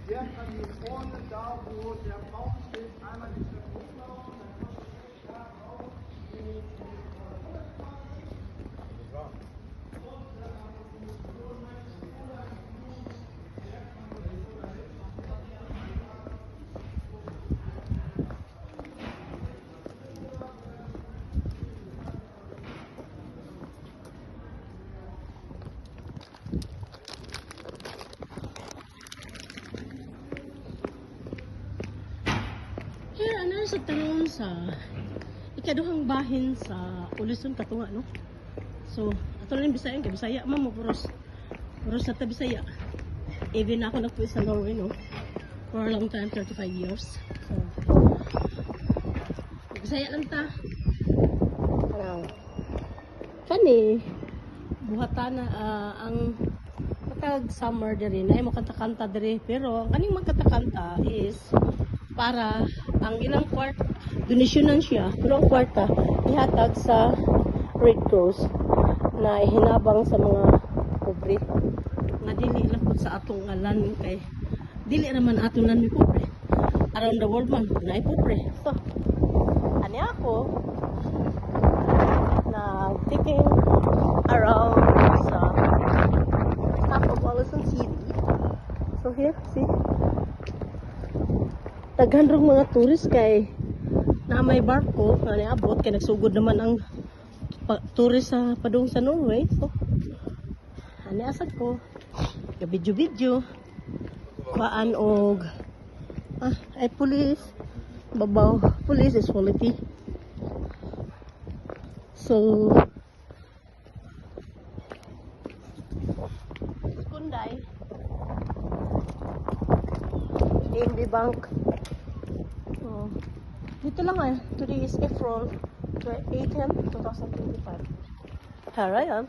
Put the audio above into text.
Der kann hier vorne, da wo der Baum steht, einmal die Treppe hochlaufen, dann kommt er da raus. Here, ano sa tanon sa ikaduhang bahin sa Uluson Katunga, no? So, ato lang Bisaya, kay Bisaya man mo puros sa ta Bisaya. Even ako nagpuyo sa Norway, no? For a long time, 35 years. So, Bisaya lang ta. Parang funny. Buhatan na ang matag summer diri na mo kanta-kanta diri, pero ang kaning magkanta-kanta is para ang ilang donasyonan siya, pero ang kwarta ihatag sa Red Cross na ihinabang sa mga pobre nga dili lapot sa atong ngalan kay dili naman aton nan mi pobre around the world man na pobre. So ani ako na taking around sa top of Uluson City. So here, see, naghandrong mga tourist kay na may barko na niabot kay nagsugod naman ang tourist sa padung sa Norway. So ani asad ko video baan og ay police babaw, police is quality. So Kunday DNB Bank. Oh, dito lang today is April 18, 2025. Here I am.